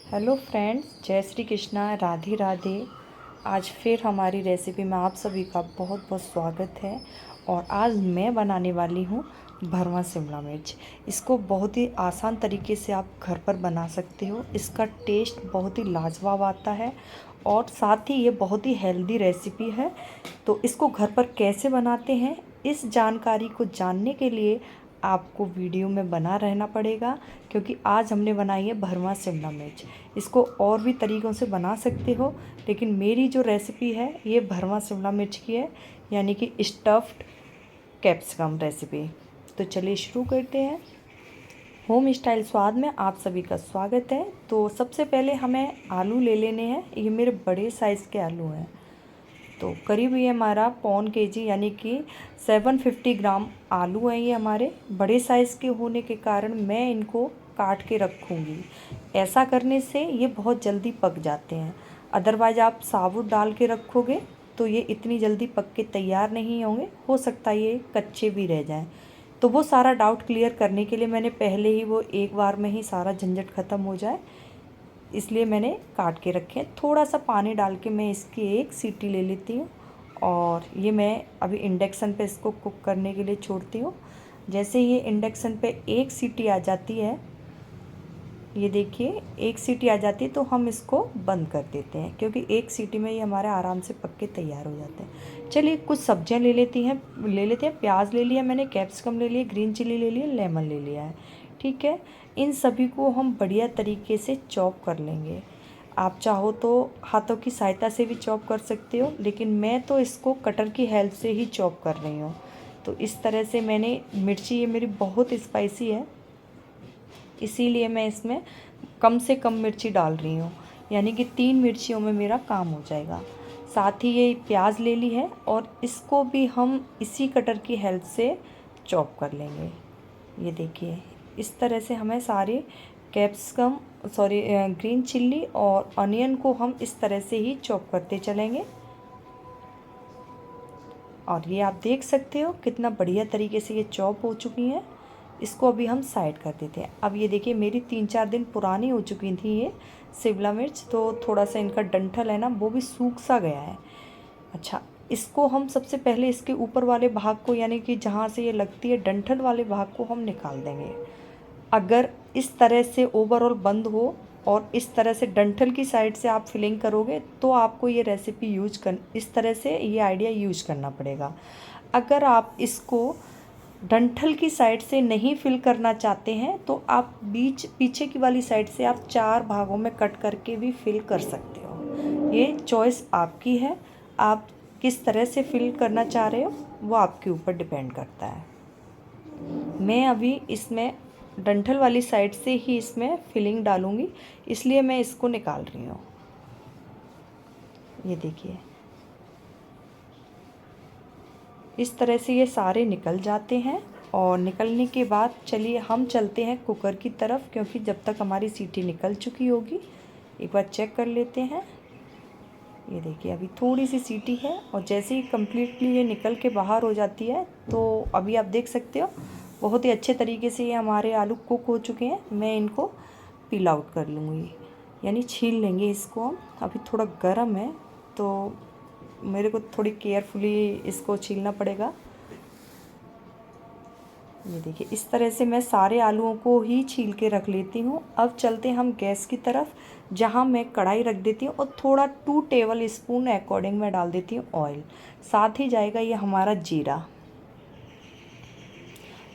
Hello friends, जय श्री कृष्णा, राधे राधे। आज फिर हमारी रेसिपी में आप सभी का बहुत बहुत स्वागत है। और आज मैं बनाने वाली हूँ भरवा शिमला मिर्च। इसको बहुत ही आसान तरीके से आप घर पर बना सकते हो। इसका टेस्ट बहुत ही लाजवाब आता है और साथ ही ये बहुत ही हेल्दी रेसिपी है। तो इसको घर पर कैसे बनाते हैं, इस जानकारी को जानने के लिए आपको वीडियो में बना रहना पड़ेगा, क्योंकि आज हमने बनाई है भरवा शिमला मिर्च। इसको और भी तरीक़ों से बना सकते हो, लेकिन मेरी जो रेसिपी है ये भरवा शिमला मिर्च की है, यानी कि स्टफ़्ड कैप्सिकम रेसिपी। तो चलिए शुरू करते हैं। होम स्टाइल स्वाद में आप सभी का स्वागत है। तो सबसे पहले हमें आलू ले लेने हैं। ये मेरे बड़े साइज़ के आलू हैं, तो करीब ये हमारा पौन केजी यानी कि 750 ग्राम आलू हैं। ये हमारे बड़े साइज़ के होने के कारण मैं इनको काट के रखूँगी। ऐसा करने से ये बहुत जल्दी पक जाते हैं। अदरवाइज़ आप साबुत डाल के रखोगे तो ये इतनी जल्दी पक के तैयार नहीं होंगे, हो सकता है ये कच्चे भी रह जाएं। तो वो सारा डाउट क्लियर करने के लिए मैंने पहले ही वो एक बार में ही सारा झंझट ख़त्म हो जाए, इसलिए मैंने काट के रखे। थोड़ा सा पानी डाल के मैं इसकी एक सीटी ले लेती हूँ और ये मैं अभी इंडक्शन पे इसको कुक करने के लिए छोड़ती हूँ। जैसे ये इंडक्शन पे एक सीटी आ जाती है, ये देखिए एक सीटी आ जाती है, तो हम इसको बंद कर देते हैं, क्योंकि एक सीटी में ये हमारे आराम से पक के तैयार हो जाते हैं। चलिए कुछ सब्जियां ले लेते हैं। प्याज ले लिया मैंने, कैप्सिकम ले लिया, ग्रीन चिली ले लिया, लेमन ले लिया है। ठीक है, इन सभी को हम बढ़िया तरीके से चॉप कर लेंगे। आप चाहो तो हाथों की सहायता से भी चॉप कर सकते हो, लेकिन मैं तो इसको कटर की हेल्प से ही चॉप कर रही हूँ। तो इस तरह से मैंने मिर्ची, ये मेरी बहुत स्पाइसी है, इसीलिए मैं इसमें कम से कम मिर्ची डाल रही हूँ, यानी कि 3 मिर्चियों में मेरा काम हो जाएगा। साथ ही ये प्याज ले ली है और इसको भी हम इसी कटर की हेल्प से चॉप कर लेंगे। ये देखिए इस तरह से हमें सारे कैप्सिकम ग्रीन चिल्ली और अनियन को हम इस तरह से ही चॉप करते चलेंगे। और ये आप देख सकते हो कितना बढ़िया तरीके से ये चॉप हो चुकी हैं। इसको अभी हम साइड कर देते हैं। अब ये देखिए मेरी 3-4 दिन पुरानी हो चुकी थी ये शिमला मिर्च, तो थोड़ा सा इनका डंठल है ना, वो भी सूख सा गया है। अच्छा, इसको हम सबसे पहले इसके ऊपर वाले भाग को, यानी कि जहाँ से ये लगती है डंठल वाले भाग को हम निकाल देंगे। अगर इस तरह से ओवरऑल बंद हो और इस तरह से डंठल की साइड से आप फिलिंग करोगे तो आपको ये रेसिपी इस तरह से ये आइडिया यूज करना पड़ेगा। अगर आप इसको डंठल की साइड से नहीं फिल करना चाहते हैं तो आप पीछे की वाली साइड से आप 4 भागों में कट करके भी फिल कर सकते हो। ये चॉइस आपकी है, आप किस तरह से फिल करना चाह रहे हो वो आपके ऊपर डिपेंड करता है। मैं अभी इसमें डंठल वाली साइड से ही इसमें फिलिंग डालूंगी, इसलिए मैं इसको निकाल रही हूँ। ये देखिए इस तरह से ये सारे निकल जाते हैं। और निकलने के बाद चलिए हम चलते हैं कुकर की तरफ, क्योंकि जब तक हमारी सीटी निकल चुकी होगी एक बार चेक कर लेते हैं। ये देखिए अभी थोड़ी सी सीटी है और जैसे ही कम्प्लीटली ये निकल के बाहर हो जाती है तो अभी आप देख सकते हो बहुत ही अच्छे तरीके से ये हमारे आलू कुक हो चुके हैं। मैं इनको पील आउट कर लूँगी, यानी छील लेंगे इसको हम। अभी थोड़ा गर्म है तो मेरे को थोड़ी केयरफुली इसको छीलना पड़ेगा। ये देखिए इस तरह से मैं सारे आलूओं को ही छील के रख लेती हूँ। अब चलते हैं हम गैस की तरफ, जहाँ मैं कढ़ाई रख देती हूँ और थोड़ा 2 टेबल स्पून अकॉर्डिंग मैं डाल देती हूँ ऑयल। साथ ही जाएगा ये हमारा जीरा।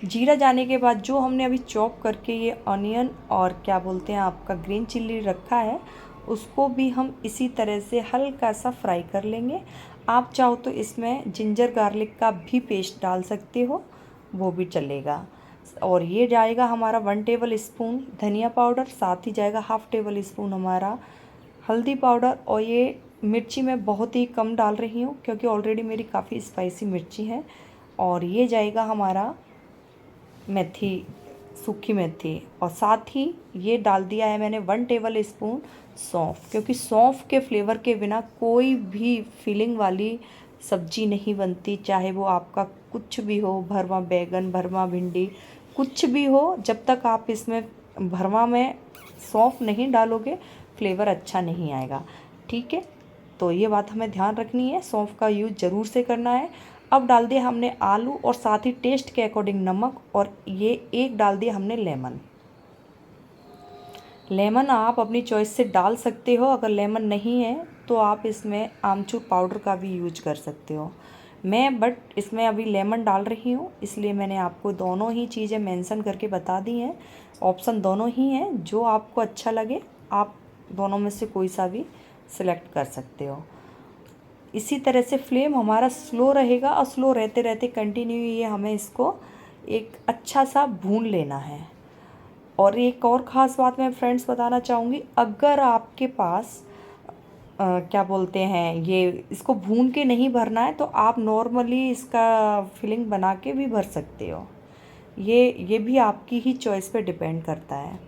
जीरा जाने के बाद जो हमने अभी चॉप करके ये अनियन और क्या बोलते हैं आपका ग्रीन चिल्ली रखा है, उसको भी हम इसी तरह से हल्का सा फ्राई कर लेंगे। आप चाहो तो इसमें जिंजर गार्लिक का भी पेस्ट डाल सकते हो, वो भी चलेगा। और ये जाएगा हमारा 1 टेबल स्पून धनिया पाउडर, साथ ही जाएगा 1/2 टेबल स्पून हमारा हल्दी पाउडर। और ये मिर्ची मैं बहुत ही कम डाल रही हूँ, क्योंकि ऑलरेडी मेरी काफ़ी स्पाइसी मिर्ची है। और ये जाएगा हमारा मेथी, सूखी मेथी, और साथ ही ये डाल दिया है मैंने 1 टेबल स्पून सौंफ, क्योंकि सौंफ के फ्लेवर के बिना कोई भी फीलिंग वाली सब्जी नहीं बनती। चाहे वो आपका कुछ भी हो, भरवा बैगन, भरवा भिंडी, कुछ भी हो, जब तक आप इसमें भरवा में सौंफ नहीं डालोगे फ्लेवर अच्छा नहीं आएगा। ठीक है, तो ये बात हमें ध्यान रखनी है, सौंफ का यूज़ ज़रूर से करना है। अब डाल दिया हमने आलू और साथ ही टेस्ट के अकॉर्डिंग नमक, और ये एक डाल दिया हमने लेमन। लेमन आप अपनी चॉइस से डाल सकते हो, अगर लेमन नहीं है तो आप इसमें आमचूर पाउडर का भी यूज कर सकते हो। मैं बट इसमें अभी लेमन डाल रही हूँ, इसलिए मैंने आपको दोनों ही चीज़ें मेंशन करके बता दी हैं। ऑप्शन दोनों ही हैं, जो आपको अच्छा लगे आप दोनों में से कोई सा भी सिलेक्ट कर सकते हो। इसी तरह से फ्लेम हमारा स्लो रहेगा, और स्लो रहते रहते कंटिन्यू ये हमें इसको एक अच्छा सा भून लेना है। और एक और ख़ास बात मैं फ्रेंड्स बताना चाहूँगी, अगर आपके पास क्या बोलते हैं, ये इसको भून के नहीं भरना है तो आप नॉर्मली इसका फिलिंग बना के भी भर सकते हो। ये भी आपकी ही चॉइस पे डिपेंड करता है।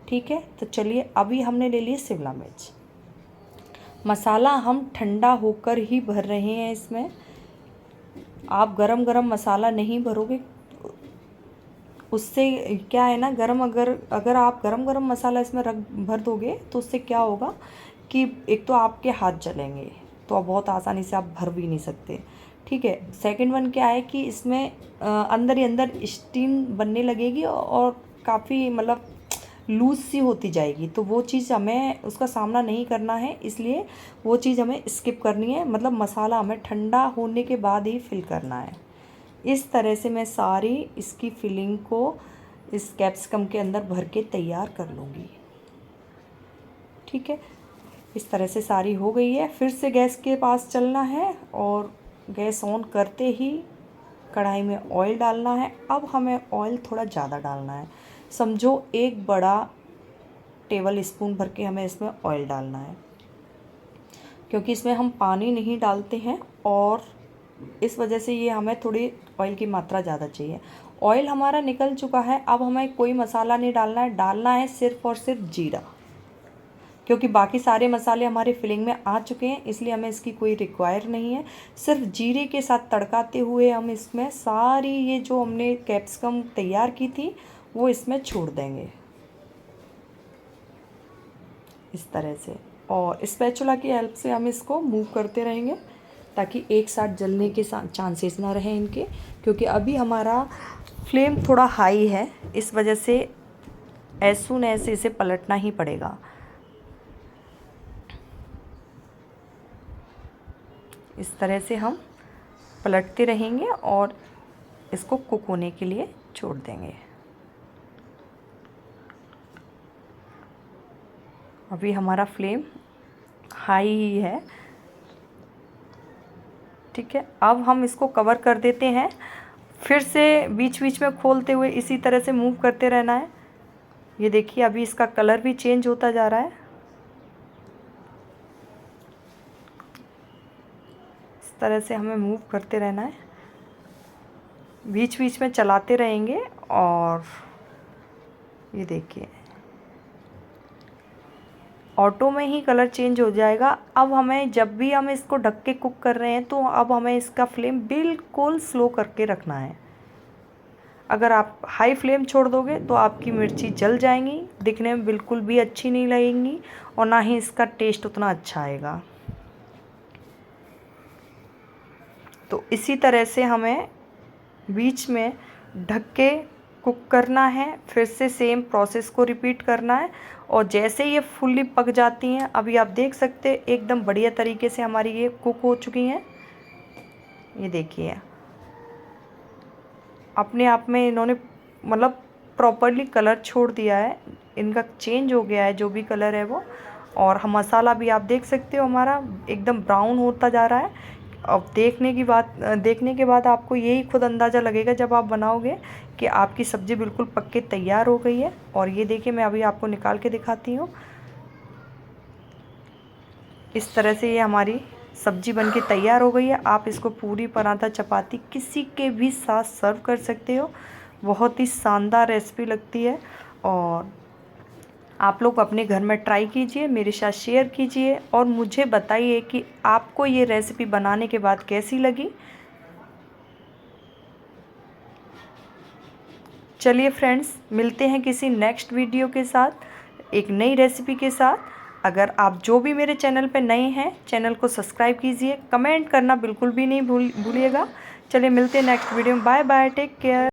ठीक है, तो चलिए अभी हमने ले लिए शिमला मिर्च। मसाला हम ठंडा होकर ही भर रहे हैं इसमें। आप गरम गरम मसाला नहीं भरोगे, उससे क्या है ना, अगर आप गरम मसाला इसमें भर दोगे तो उससे क्या होगा कि एक तो आपके हाथ जलेंगे, तो आप बहुत आसानी से आप भर भी नहीं सकते। ठीक है, सेकंड वन क्या है कि इसमें अंदर ही अंदर स्टीम बनने लगेगी और काफ़ी मतलब लूज़ सी होती जाएगी, तो वो चीज़ हमें उसका सामना नहीं करना है, इसलिए वो चीज़ हमें स्किप करनी है। मतलब मसाला हमें ठंडा होने के बाद ही फिल करना है। इस तरह से मैं सारी इसकी फिलिंग को इस कैप्सिकम के अंदर भर के तैयार कर लूँगी। ठीक है, इस तरह से सारी हो गई है। फिर से गैस के पास चलना है और गैस ऑन करते ही कढ़ाई में ऑयल डालना है। अब हमें ऑयल थोड़ा ज़्यादा डालना है, समझो 1 बड़ा टेबल स्पून भर के हमें इसमें ऑयल डालना है, क्योंकि इसमें हम पानी नहीं डालते हैं और इस वजह से ये हमें थोड़ी ऑयल की मात्रा ज़्यादा चाहिए। ऑयल हमारा निकल चुका है, अब हमें कोई मसाला नहीं डालना है सिर्फ़ और सिर्फ जीरा, क्योंकि बाकी सारे मसाले हमारे फिलिंग में आ चुके हैं, इसलिए हमें इसकी कोई रिक्वायर नहीं है। सिर्फ जीरे के साथ तड़काते हुए हम इसमें सारी ये जो हमने कैप्सिकम तैयार की थी वो इसमें छोड़ देंगे इस तरह से, और स्पैचुला की हेल्प से हम इसको मूव करते रहेंगे ताकि एक साथ जलने के चांसेस ना रहें इनके, क्योंकि अभी हमारा फ्लेम थोड़ा हाई है, इस वजह से एज सून एज इसे पलटना ही पड़ेगा। इस तरह से हम पलटते रहेंगे और इसको कुक होने के लिए छोड़ देंगे। अभी हमारा फ्लेम हाई ही है। ठीक है, अब हम इसको कवर कर देते हैं, फिर से बीच बीच में खोलते हुए इसी तरह से मूव करते रहना है। ये देखिए अभी इसका कलर भी चेंज होता जा रहा है। इस तरह से हमें मूव करते रहना है, बीच बीच में चलाते रहेंगे। और ये देखिए ऑटो में ही कलर चेंज हो जाएगा। अब हमें जब भी हम इसको ढक के कुक कर रहे हैं तो अब हमें इसका फ्लेम बिल्कुल स्लो करके रखना है। अगर आप हाई फ्लेम छोड़ दोगे तो आपकी मिर्ची जल जाएंगी, दिखने में बिल्कुल भी अच्छी नहीं लगेंगी और ना ही इसका टेस्ट उतना अच्छा आएगा। तो इसी तरह से हमें बीच में ढक के कुक करना है, फिर से सेम प्रोसेस को रिपीट करना है। और जैसे ये फुल्ली पक जाती हैं, अभी आप देख सकते हैं एकदम बढ़िया तरीके से हमारी ये कुक हो चुकी हैं। ये देखिए अपने आप में इन्होंने मतलब प्रॉपरली कलर छोड़ दिया है, इनका चेंज हो गया है जो भी कलर है वो। और हम मसाला भी आप देख सकते हो हमारा एकदम ब्राउन होता जा रहा है। अब देखने के बाद आपको यही खुद अंदाज़ा लगेगा जब आप बनाओगे कि आपकी सब्ज़ी बिल्कुल पक के तैयार हो गई है। और ये देखिए मैं अभी आपको निकाल के दिखाती हूँ। इस तरह से ये हमारी सब्ज़ी बनके तैयार हो गई है। आप इसको पूरी पराठा चपाती किसी के भी साथ सर्व कर सकते हो, बहुत ही शानदार रेसिपी लगती है। और आप लोग अपने घर में ट्राई कीजिए, मेरे साथ शेयर कीजिए और मुझे बताइए कि आपको ये रेसिपी बनाने के बाद कैसी लगी। चलिए फ्रेंड्स, मिलते हैं किसी नेक्स्ट वीडियो के साथ, एक नई रेसिपी के साथ। अगर आप जो भी मेरे चैनल पे नए हैं, चैनल को सब्सक्राइब कीजिए, कमेंट करना बिल्कुल भी नहीं भूलिएगा। चलिए मिलते हैं नेक्स्ट वीडियो में। Bye bye, take care.